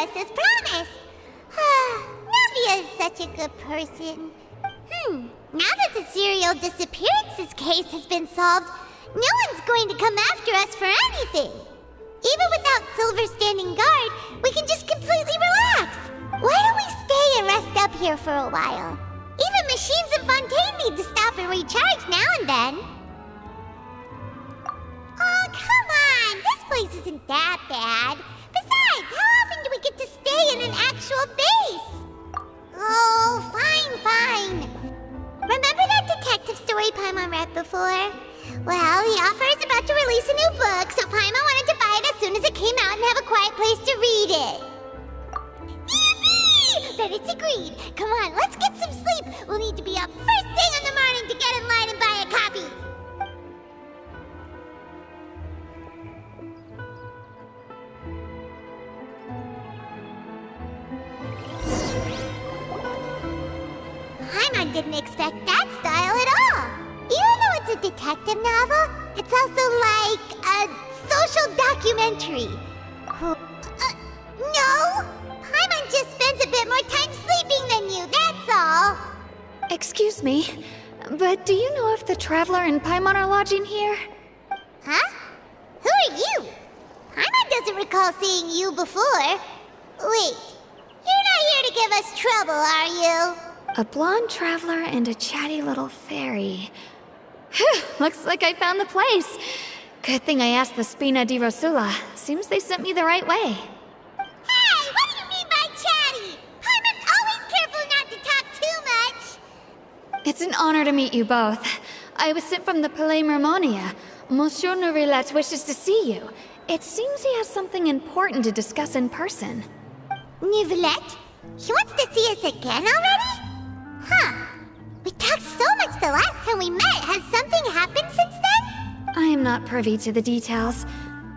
us as promised. Navia is such a good person. Now that the serial disappearances case has been solved, no one's going to come after us for anything. Even without Silver standing guard, we can just completely relax. Why don't we stay and rest up here for a while? Even machines and Fontaine need to stop and recharge now and then. Oh, come on! This place isn't that bad. Besides, how often do we get to stay in an actual base? Oh, fine. Remember that detective story Paimon read before? Well, the author is about to release a new book, so Paimon wanted to buy it as soon as it came out and have a quiet place to read it. Yippee! Then it's agreed. Come on, let's get some sleep. We'll need to be up first thing in the morning to get in line and buy a copy. Paimon didn't expect that style at all. Even though it's a detective novel, it's also like a social documentary. No! Paimon just spends a bit more time sleeping than you, that's all. Excuse me, but do you know if the Traveler and Paimon are lodging here? Huh? Who are you? Paimon doesn't recall seeing you before. Wait, you're not here to give us trouble, are you? A blonde traveler and a chatty little fairy. Whew, looks like I found the place. Good thing I asked the Spina di Rosula. Seems they sent me the right way. Hey, what do you mean by chatty? Paimon's always careful not to talk too much. It's an honor to meet you both. I was sent from the Palais Mermonia. Monsieur Nourillet wishes to see you. It seems he has something important to discuss in person. Nourillet? He wants to see us again already? Huh. We talked so much the last time we met. Has something happened since then? I am not privy to the details.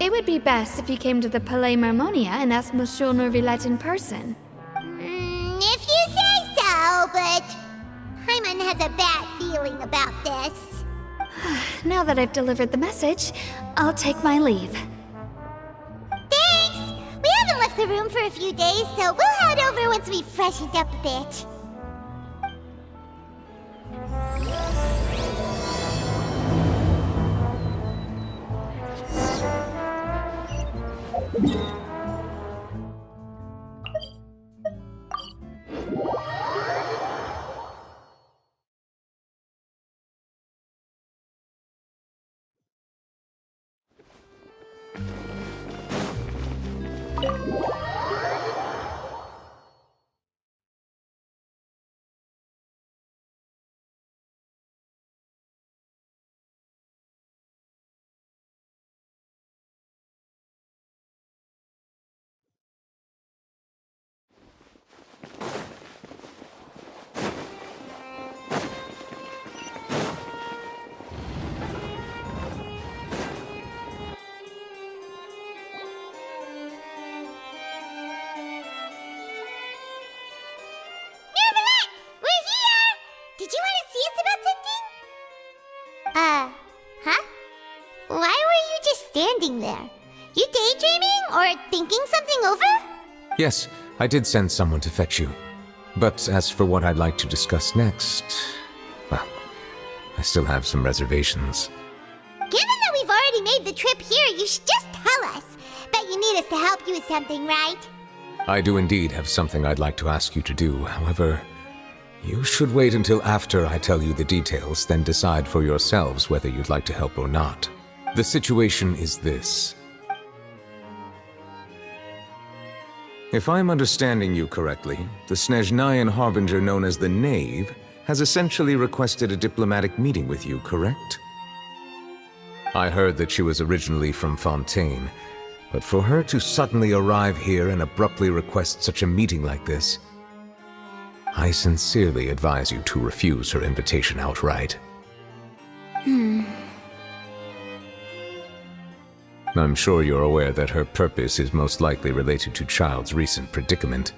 It would be best if you came to the Palais Mermonia and asked Monsieur Nourillet in person. If you say so, but Paimon has a bad feeling about this. Now that I've delivered the message, I'll take my leave. Thanks! We haven't left the room for a few days, so we'll head over once we've freshened up a bit. Huh? Why were you just standing there? You daydreaming or thinking something over? Yes, I did send someone to fetch you. But as for what I'd like to discuss next, well, I still have some reservations. Given that we've already made the trip here, you should just tell us. Bet you need us to help you with something, right? I do indeed have something I'd like to ask you to do. However, you should wait until after I tell you the details, then decide for yourselves whether you'd like to help or not. The situation is this. If I'm understanding you correctly, the Snezhnayan Harbinger known as the Knave has essentially requested a diplomatic meeting with you, correct? I heard that she was originally from Fontaine, but for her to suddenly arrive here and abruptly request such a meeting like this, I sincerely advise you to refuse her invitation outright. I'm sure you're aware that her purpose is most likely related to Child's recent predicament.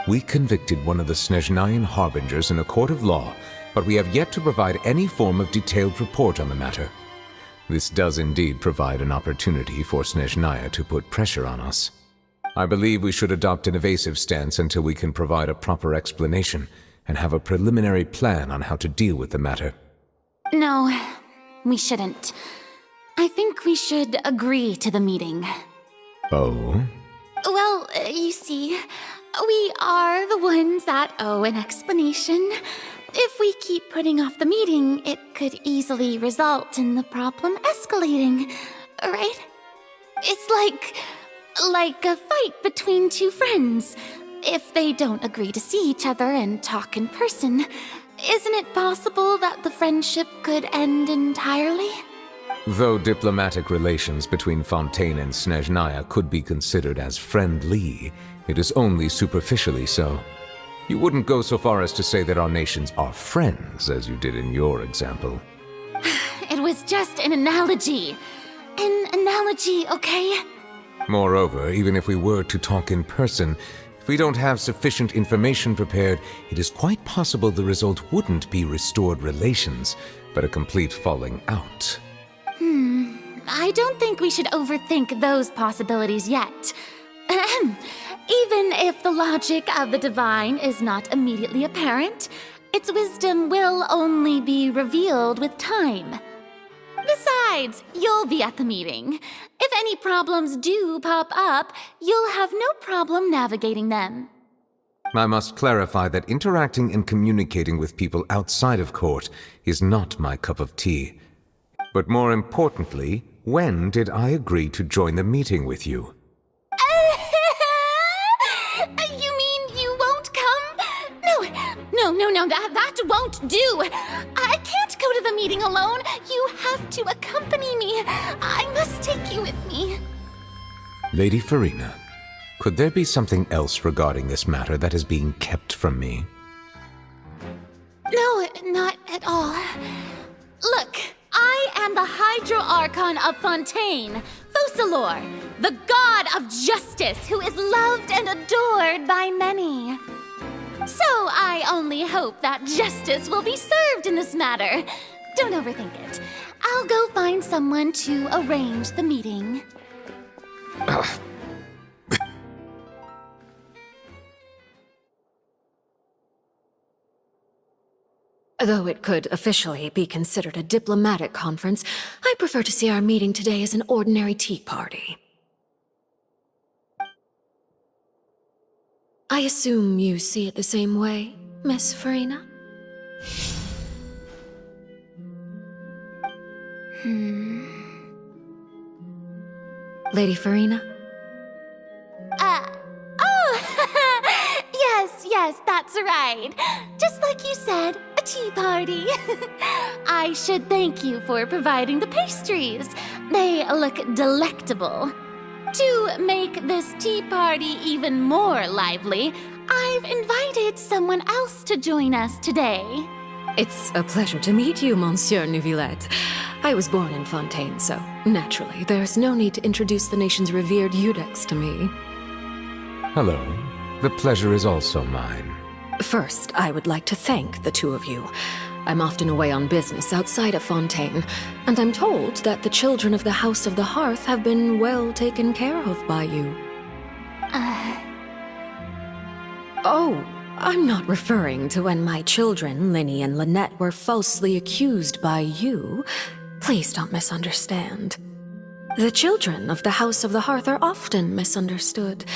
We convicted one of the Snezhnayan Harbingers in a court of law, but we have yet to provide any form of detailed report on the matter. This does indeed provide an opportunity for Snezhnaya to put pressure on us. I believe we should adopt an evasive stance until we can provide a proper explanation and have a preliminary plan on how to deal with the matter. No, we shouldn't. I think we should agree to the meeting. Oh? Well, you see, we are the ones that owe an explanation. If we keep putting off the meeting, it could easily result in the problem escalating, right? It's like a fight between two friends. If they don't agree to see each other and talk in person, isn't it possible that the friendship could end entirely? Though diplomatic relations between Fontaine and Snezhnaya could be considered as friendly, it is only superficially so. You wouldn't go so far as to say that our nations are friends, as you did in your example. It was just an analogy. An analogy, okay? Moreover, even if we were to talk in person, if we don't have sufficient information prepared, it is quite possible the result wouldn't be restored relations, but a complete falling out. I don't think we should overthink those possibilities yet. Even if the logic of the divine is not immediately apparent, its wisdom will only be revealed with time. Besides, you'll be at the meeting. If any problems do pop up, you'll have no problem navigating them. I must clarify that interacting and communicating with people outside of court is not my cup of tea. But more importantly, when did I agree to join the meeting with you? You mean you won't come? No, that won't do. I can't go to the meeting alone. You have to accompany me. I must take you with me. Lady Farina, could there be something else regarding this matter that is being kept from me? No, not at all. Look, I am the Hydro Archon of Fontaine, Focalor, the god of justice who is loved and adored by many. So I only hope that justice will be served in this matter. Don't overthink it. I'll go find someone to arrange the meeting. Though it could officially be considered a diplomatic conference, I prefer to see our meeting today as an ordinary tea party. I assume you see it the same way, Miss Farina? Lady Farina? Yes, that's right. Just like you said, a tea party. I should thank you for providing the pastries. They look delectable. To make this tea party even more lively, I've invited someone else to join us today. It's a pleasure to meet you, Monsieur Neuvillette. I was born in Fontaine, so naturally, there's no need to introduce the nation's revered Iudex to me. Hello. The pleasure is also mine. First, I would like to thank the two of you. I'm often away on business outside of Fontaine, and I'm told that the children of the House of the Hearth have been well taken care of by you. Oh, I'm not referring to when my children, Linny and Lynette, were falsely accused by you. Please don't misunderstand. The children of the House of the Hearth are often misunderstood,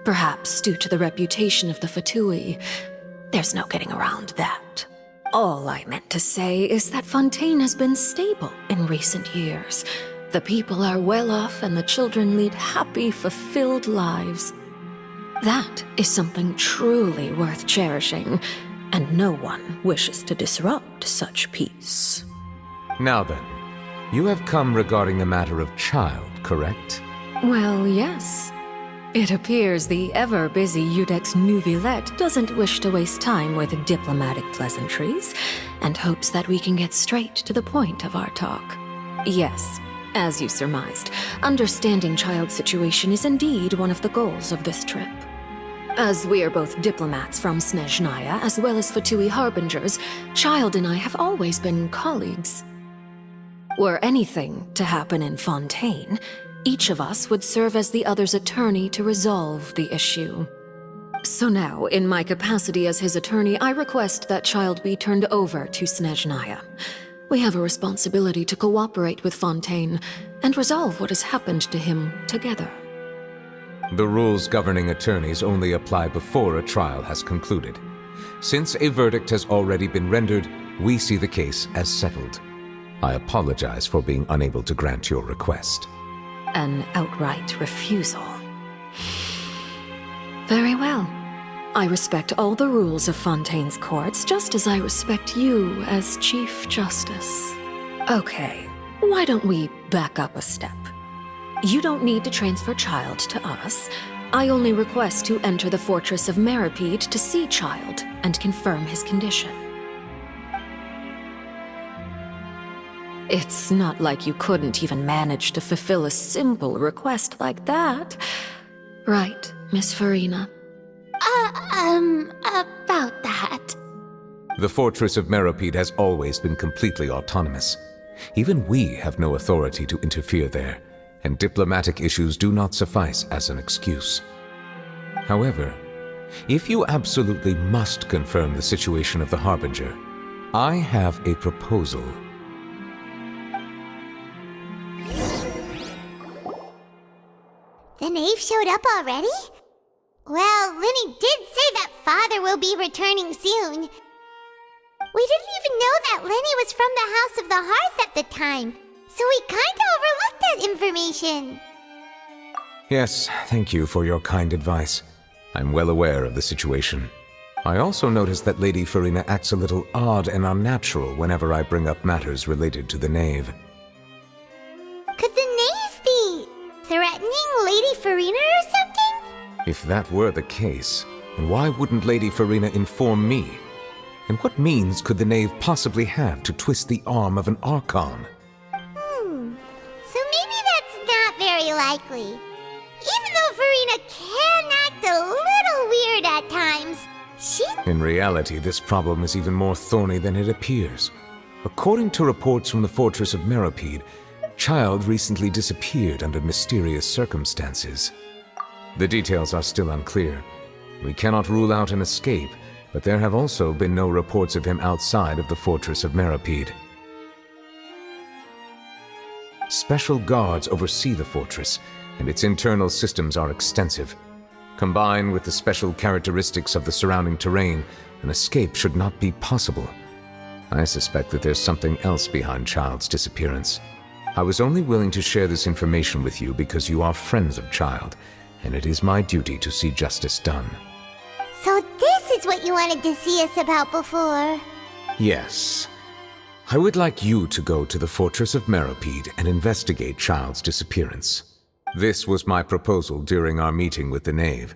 perhaps due to the reputation of the Fatui. There's no getting around that. All I meant to say is that Fontaine has been stable in recent years. The people are well off and the children lead happy, fulfilled lives. That is something truly worth cherishing, and no one wishes to disrupt such peace. Now then, you have come regarding the matter of child, correct? Well, yes. It appears the ever-busy Iudex Neuvillette doesn't wish to waste time with diplomatic pleasantries, and hopes that we can get straight to the point of our talk. Yes, as you surmised, understanding child's situation is indeed one of the goals of this trip. As we are both diplomats from Snezhnaya, as well as Fatui harbingers, Child and I have always been colleagues. Were anything to happen in Fontaine, Each of us would serve as the other's attorney to resolve the issue. So now, in my capacity as his attorney, I request that child be turned over to Snezhnaya. We have a responsibility to cooperate with Fontaine and resolve what has happened to him together. The rules governing attorneys only apply before a trial has concluded. Since a verdict has already been rendered, we see the case as settled. I apologize for being unable to grant your request. An outright refusal. Very well. I respect all the rules of Fontaine's courts, just as I respect you as Chief Justice. Okay, why don't we back up a step? You don't need to transfer Child to us. I only request to enter the Fortress of Meripede to see Child and confirm his condition. It's not like you couldn't even manage to fulfill a simple request like that. Right, Miss Farina? About that. The Fortress of Meripede has always been completely autonomous. Even we have no authority to interfere there, and diplomatic issues do not suffice as an excuse. However, if you absolutely must confirm the situation of the Harbinger, I have a proposal. The knave showed up already? Well, Linny did say that Father will be returning soon. We didn't even know that Linny was from the House of the Hearth at the time, so we kinda overlooked that information. Yes, thank you for your kind advice. I'm well aware of the situation. I also noticed that Lady Farina acts a little odd and unnatural whenever I bring up matters related to the knave. Could the knave be threatening Lady Farina or something? If that were the case, then why wouldn't Lady Farina inform me? And what means could the knave possibly have to twist the arm of an Archon? So maybe that's not very likely. Even though Farina can act a little weird at times, In reality, this problem is even more thorny than it appears. According to reports from the Fortress of Meripede, Child recently disappeared under mysterious circumstances. The details are still unclear. We cannot rule out an escape, but there have also been no reports of him outside of the Fortress of Meripede. Special guards oversee the fortress, and its internal systems are extensive. Combined with the special characteristics of the surrounding terrain, an escape should not be possible. I suspect that there's something else behind Child's disappearance. I was only willing to share this information with you because you are friends of Child, and it is my duty to see justice done. So this is what you wanted to see us about before. Yes. I would like you to go to the Fortress of Meripede and investigate Child's disappearance. This was my proposal during our meeting with the knave.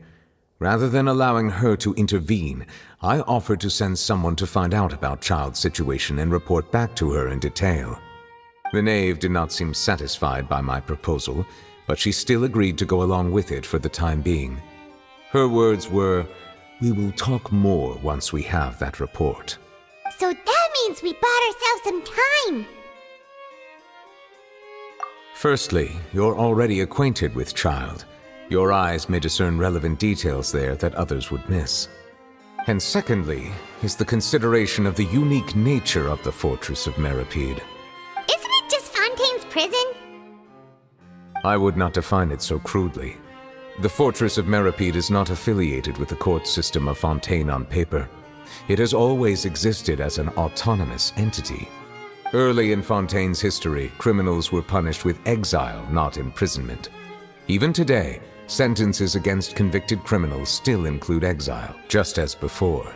Rather than allowing her to intervene, I offered to send someone to find out about Child's situation and report back to her in detail. The knave did not seem satisfied by my proposal, but she still agreed to go along with it for the time being. Her words were, "We will talk more once we have that report." So that means we bought ourselves some time. Firstly, you're already acquainted with Child. Your eyes may discern relevant details there that others would miss. And secondly, is the consideration of the unique nature of the Fortress of Meripede. Isn't it just Fontaine's prison? I would not define it so crudely. The Fortress of Meripede is not affiliated with the court system of Fontaine on paper. It has always existed as an autonomous entity. Early in Fontaine's history, criminals were punished with exile, not imprisonment. Even today, sentences against convicted criminals still include exile, just as before.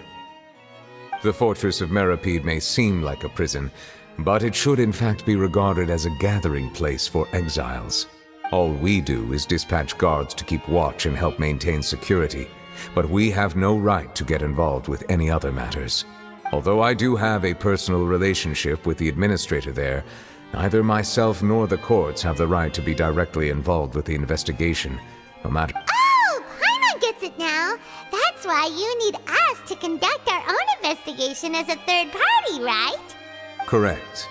The Fortress of Meripede may seem like a prison, but it should in fact be regarded as a gathering place for exiles. All we do is dispatch guards to keep watch and help maintain security, but we have no right to get involved with any other matters. Although I do have a personal relationship with the administrator there, neither myself nor the courts have the right to be directly involved with the investigation, no matter— Oh, Paimon gets it now. That's why you need us to conduct our own investigation as a third party, right? Correct.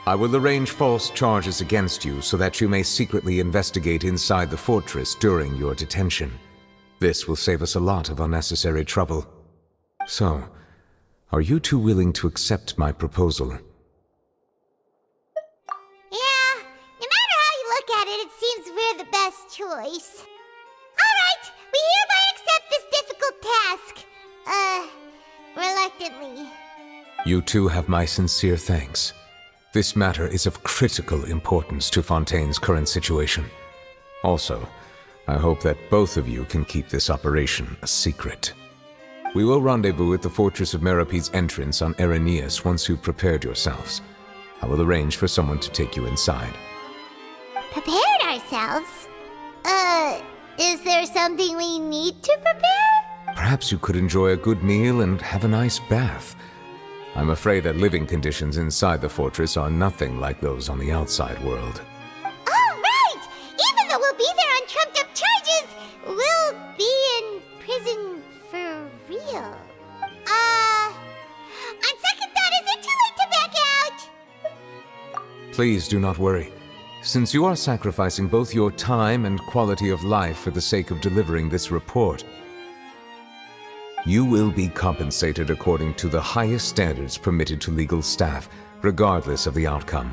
I will arrange false charges against you so that you may secretly investigate inside the fortress during your detention. This will save us a lot of unnecessary trouble. So, are you two willing to accept my proposal? Yeah, no matter how you look at it, it seems we're the best choice. Alright, we hereby accept this difficult task. Reluctantly. You two have my sincere thanks. This matter is of critical importance to Fontaine's current situation. Also, I hope that both of you can keep this operation a secret. We will rendezvous at the Fortress of Merope's entrance on Erinius once you've prepared yourselves. I will arrange for someone to take you inside. Prepared ourselves? Is there something we need to prepare? Perhaps you could enjoy a good meal and have a nice bath. I'm afraid that living conditions inside the fortress are nothing like those on the outside world. Oh, right! Even though we'll be there on trumped-up charges, we'll be in prison for real. On second thought, is it too late to back out? Please do not worry. Since you are sacrificing both your time and quality of life for the sake of delivering this report, you will be compensated according to the highest standards permitted to legal staff, regardless of the outcome.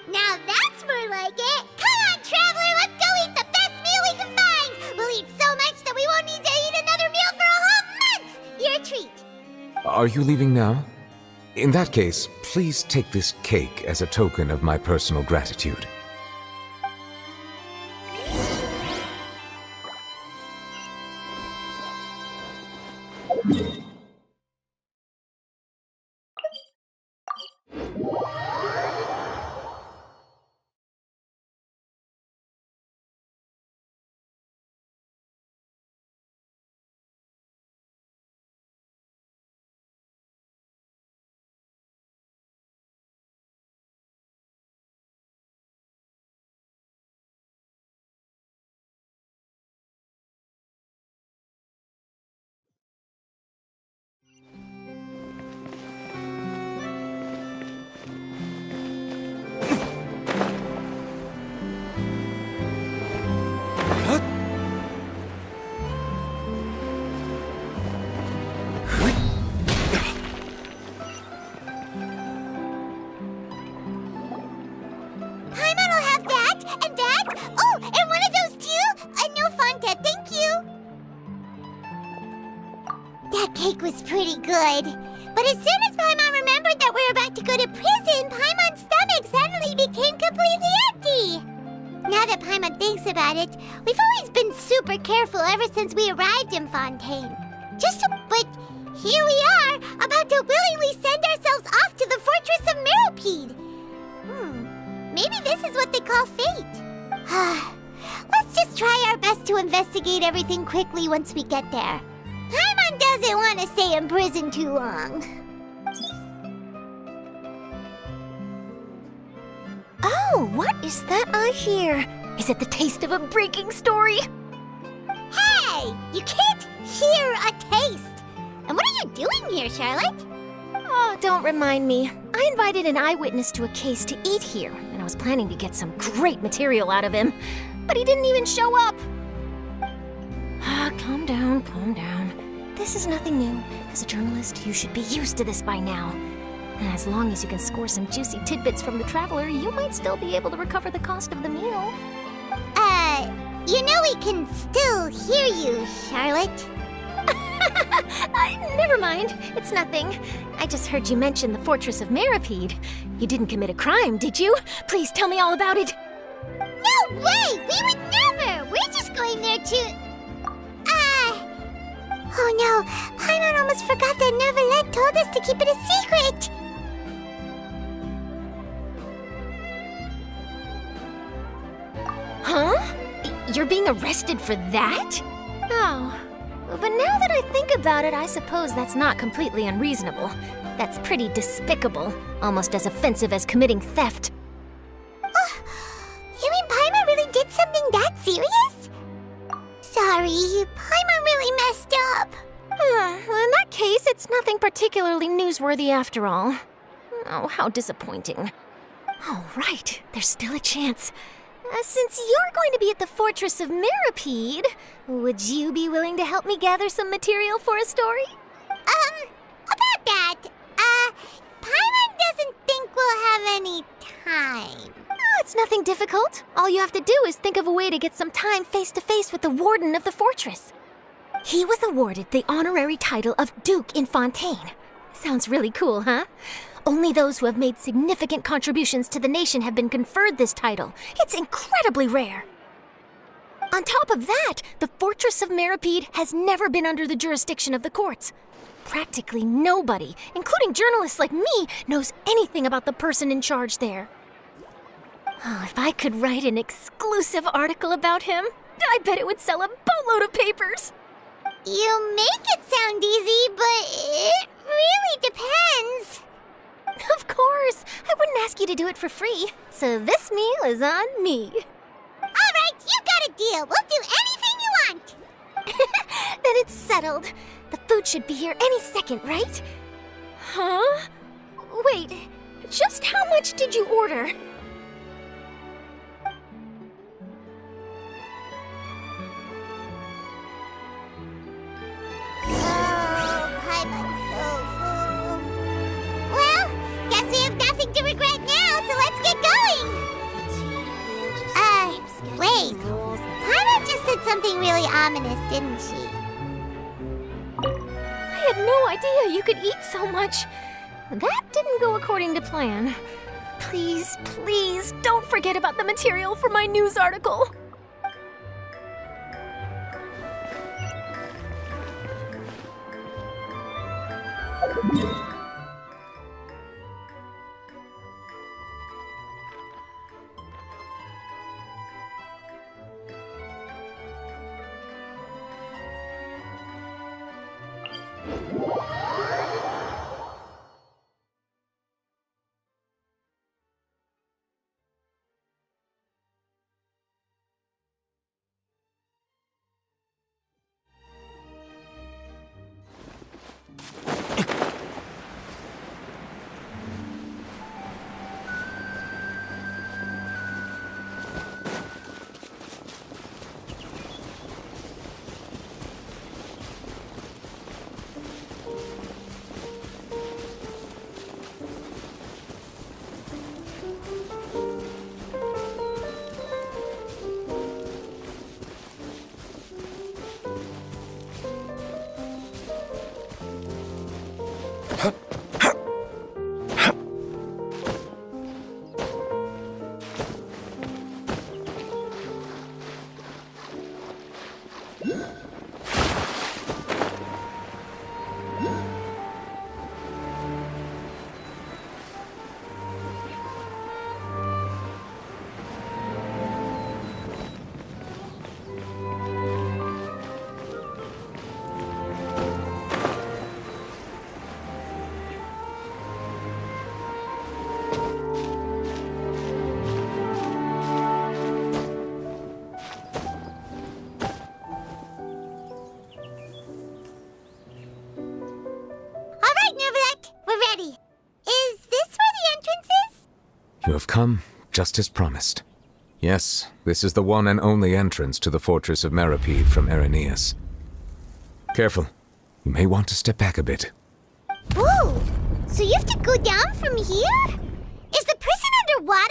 Now that's more like it! Come on, Traveler, let's go eat the best meal we can find! We'll eat so much that we won't need to eat another meal for a whole month! You're a treat. Are you leaving now? In that case, please take this cake as a token of my personal gratitude. Paimon will have that, and that. Oh, and one of those too. A new fontaine, thank you. That cake was pretty good. But as soon as Paimon remembered that we were about to go to prison, Paimon's stomach suddenly became completely empty. Now that Paimon thinks about it, we've always been super careful ever since we arrived in Fontaine. But here we are, about to willingly send ourselves off to the Fortress of Meropide. Maybe this is what they call fate. Let's just try our best to investigate everything quickly once we get there. Paimon doesn't want to stay in prison too long. Oh, what is that I hear? Is it the taste of a breaking story? Hey! You can't hear a taste! And what are you doing here, Charlotte? Oh, don't remind me. I invited an eyewitness to a case to eat here, and I was planning to get some great material out of him. But he didn't even show up. Calm down, calm down. This is nothing new. As a journalist, you should be used to this by now. And as long as you can score some juicy tidbits from the Traveler, you might still be able to recover the cost of the meal. You know we can still hear you, Charlotte. Never mind. It's nothing. I just heard you mention the Fortress of Meropide. You didn't commit a crime, did you? Please tell me all about it. No way! We would never! We're just going there to... Oh no, Paimon almost forgot that Neverlet told us to keep it a secret! Huh? You're being arrested for that? Oh. But now that I think about it, I suppose that's not completely unreasonable. That's pretty despicable, almost as offensive as committing theft. You mean Paimon really did something that serious? Sorry, Paimon really messed up. Well, in that case, it's nothing particularly newsworthy after all. Oh, how disappointing. All right, there's still a chance. Since you're going to be at the Fortress of Mirapede, would you be willing to help me gather some material for a story? About that, Paimon doesn't think we'll have any time. Oh, it's nothing difficult. All you have to do is think of a way to get some time face-to-face with the warden of the fortress. He was awarded the honorary title of Duke in Fontaine. Sounds really cool, huh? Only those who have made significant contributions to the nation have been conferred this title. It's incredibly rare. On top of that, the Fortress of Mirapede has never been under the jurisdiction of the courts. Practically nobody, including journalists like me, knows anything about the person in charge there. Oh, if I could write an exclusive article about him, I bet it would sell a boatload of papers. You make it sound easy, but it really depends. Of course, I wouldn't ask you to do it for free, so this meal is on me. All right, you got a deal. We'll do anything you want. Then it's settled. The food should be here any second, right? Huh? Wait, just how much did you order? Paimon's so full. Well, guess we have nothing to regret now, so let's get going. Wait. Paimon just said something really ominous, didn't she? I had no idea you could eat so much. That didn't go according to plan. Please, please, don't forget about the material for my news article. You have come, just as promised. Yes, this is the one and only entrance to the Fortress of Mirapede from Irenaeus. Careful. You may want to step back a bit. Whoa! So you have to go down from here? Is the prison underwater?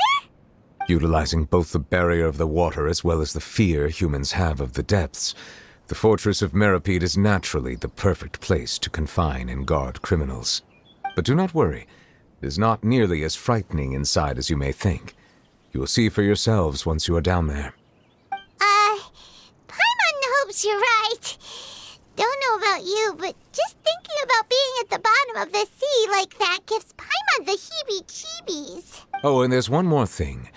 Utilizing both the barrier of the water as well as the fear humans have of the depths, the Fortress of Mirapede is naturally the perfect place to confine and guard criminals. But do not worry. It is not nearly as frightening inside as you may think. You will see for yourselves once you are down there. Paimon hopes you're right. Don't know about you, but just thinking about being at the bottom of the sea like that gives Paimon the heebie-jeebies. Oh, and there's one more thing.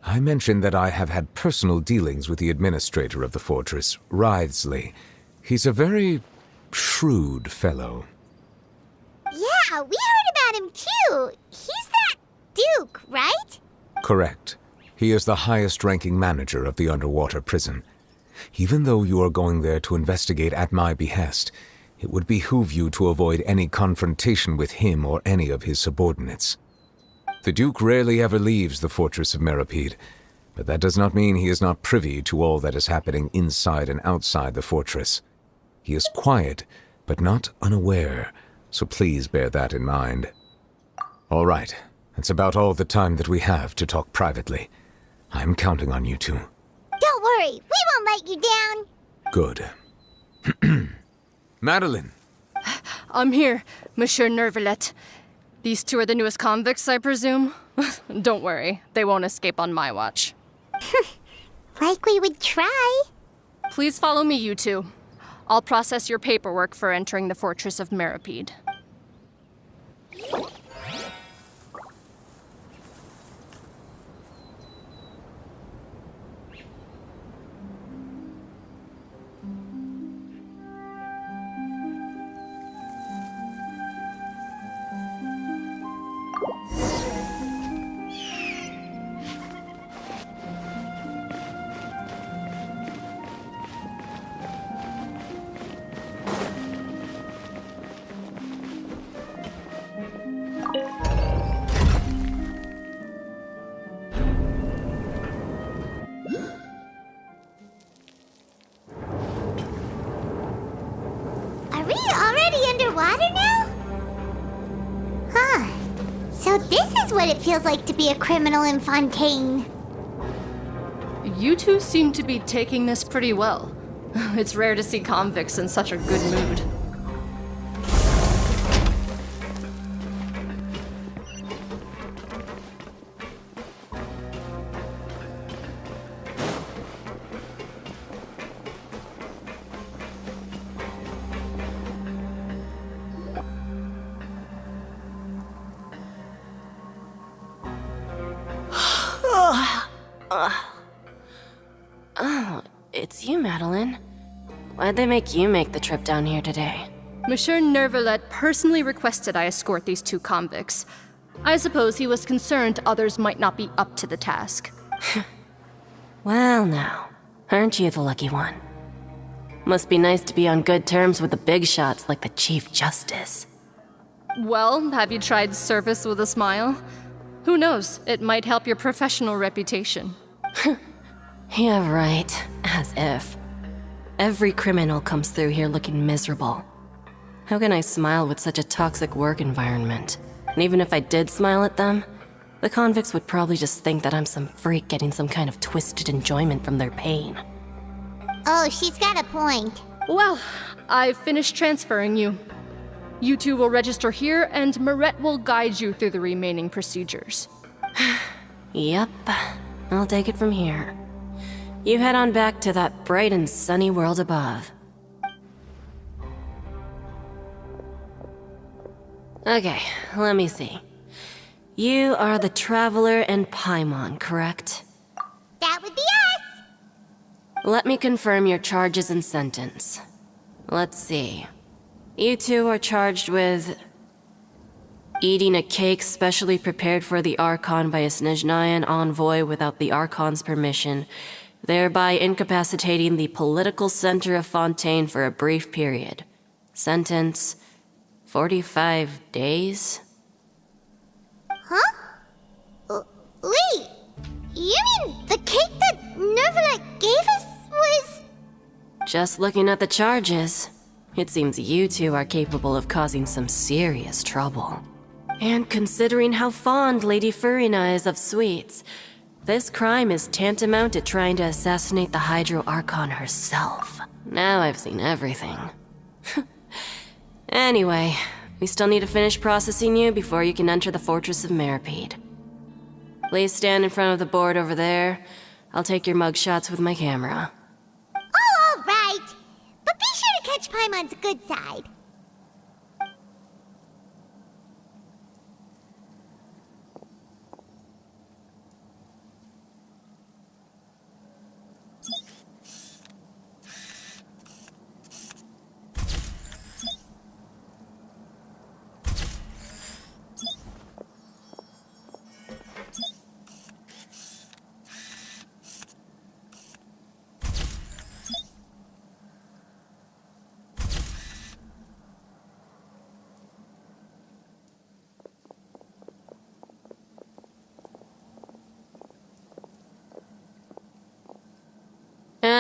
I mentioned that I have had personal dealings with the administrator of the fortress, Wriothesley. He's a very shrewd fellow. Yeah, we heard about him too. He's that Duke, right? Correct. He is the highest-ranking manager of the underwater prison. Even though you are going there to investigate at my behest, it would behoove you to avoid any confrontation with him or any of his subordinates. The Duke rarely ever leaves the fortress of Meripede, but that does not mean he is not privy to all that is happening inside and outside the fortress. He is quiet, but not unaware, so please bear that in mind. All right, that's about all the time that we have to talk privately. I'm counting on you two. Don't worry, we won't let you down. Good. Madeline! I'm here, Monsieur Nervalet. These two are the newest convicts, I presume? Don't worry, they won't escape on my watch. Like we would try. Please follow me, you two. I'll process your paperwork for entering the Fortress of Meripede. Are we already underwater now? Huh. So this is what it feels like to be a criminal in Fontaine. You two seem to be taking this pretty well. It's rare to see convicts in such a good mood. Oh, it's you, Madeline. Why'd they make you make the trip down here today? Monsieur Nervalet personally requested I escort these two convicts. I suppose he was concerned others might not be up to the task. Well now, aren't you the lucky one? Must be nice to be on good terms with the big shots like the Chief Justice. Well, have you tried service with a smile? Who knows, it might help your professional reputation. Yeah, right. As if. Every criminal comes through here looking miserable. How can I smile with such a toxic work environment? And even if I did smile at them, the convicts would probably just think that I'm some freak getting some kind of twisted enjoyment from their pain. Oh, she's got a point. Well, I've finished transferring you. You two will register here, and Marette will guide you through the remaining procedures. Yep, I'll take it from here. You head on back to that bright and sunny world above. Okay, let me see. You are the Traveler and Paimon, correct? That would be us. Let me confirm your charges and sentence. Let's see. You two are charged with eating a cake specially prepared for the Archon by a Snezhnayan envoy without the Archon's permission, thereby incapacitating the political center of Fontaine for a brief period. Sentence, 45 days? Huh? Wait, you mean the cake that Nervalet gave us was... Just looking at the charges, it seems you two are capable of causing some serious trouble. And considering how fond Lady Furina is of sweets, this crime is tantamount to trying to assassinate the Hydro Archon herself. Now I've seen everything. Anyway, we still need to finish processing you before you can enter the Fortress of Meripede. Please stand in front of the board over there. I'll take your mug shots with my camera. Oh, all right. But be sure to catch Paimon's good side.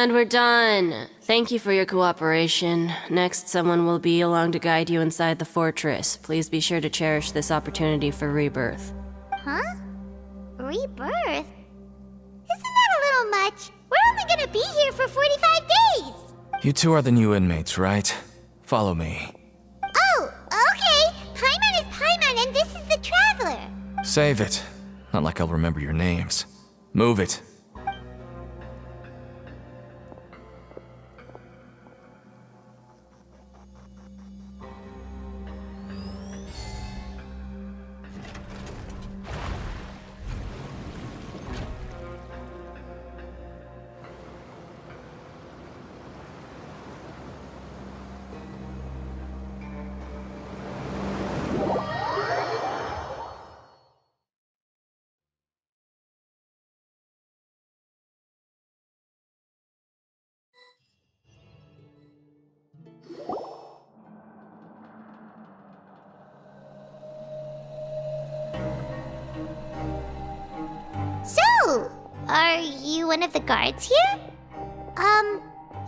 And we're done. Thank you for your cooperation. Next, someone will be along to guide you inside the fortress. Please be sure to cherish this opportunity for rebirth. Huh? Rebirth? Isn't that a little much? We're only gonna be here for 45 days! You two are the new inmates, right? Follow me. Oh, okay! Paimon is Paimon and this is the Traveler! Save it. Not like I'll remember your names. Move it. So, are you one of the guards here?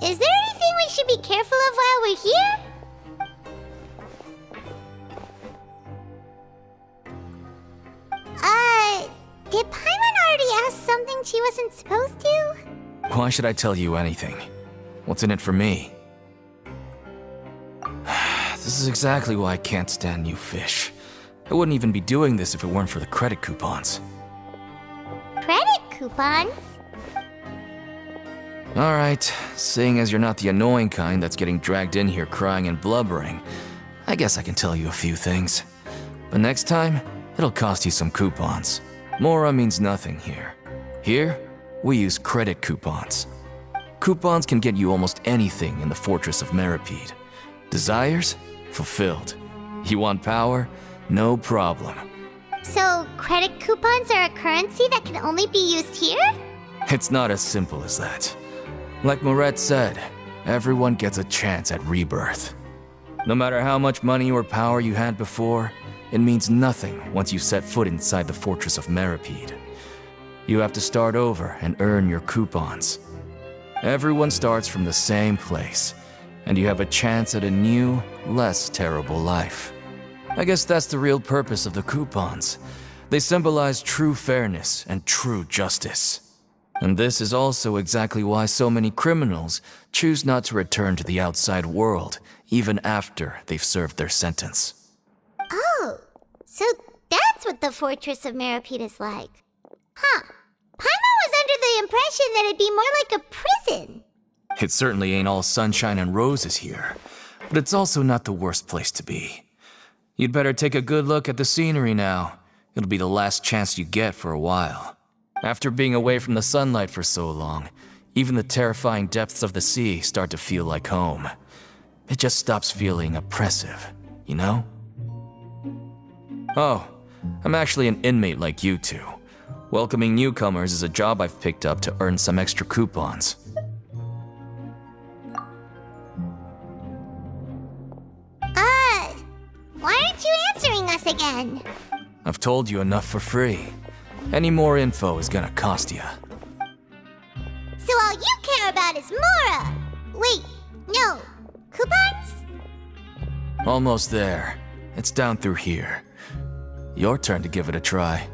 Is there anything we should be careful of while we're here? Did Paimon already ask something she wasn't supposed to? Why should I tell you anything? What's in it for me? This is exactly why I can't stand new fish. I wouldn't even be doing this if it weren't for the credit coupons. Credit coupons? Alright, seeing as you're not the annoying kind that's getting dragged in here crying and blubbering, I guess I can tell you a few things. But next time, it'll cost you some coupons. Mora means nothing here. Here, we use credit coupons. Coupons can get you almost anything in the Fortress of Meripede. Desires? Fulfilled. You want power? No problem. So, credit coupons are a currency that can only be used here? It's not as simple as that. Like Moret said, everyone gets a chance at rebirth. No matter how much money or power you had before, it means nothing once you set foot inside the Fortress of Meripede. You have to start over and earn your coupons. Everyone starts from the same place, and you have a chance at a new, less terrible life. I guess that's the real purpose of the coupons. They symbolize true fairness and true justice. And this is also exactly why so many criminals choose not to return to the outside world, even after they've served their sentence. Oh, so that's what the Fortress of Meripede is like. Huh. Paimon was under the impression that it'd be more like a prison. It certainly ain't all sunshine and roses here, but it's also not the worst place to be. You'd better take a good look at the scenery now. It'll be the last chance you get for a while. After being away from the sunlight for so long, even the terrifying depths of the sea start to feel like home. It just stops feeling oppressive, you know? Oh, I'm actually an inmate like you two. Welcoming newcomers is a job I've picked up to earn some extra coupons. Why aren't you answering us again? I've told you enough for free. Any more info is gonna cost you. So all you care about is Mora! Wait, no. Coupons? Almost there. It's down through here. Your turn to give it a try.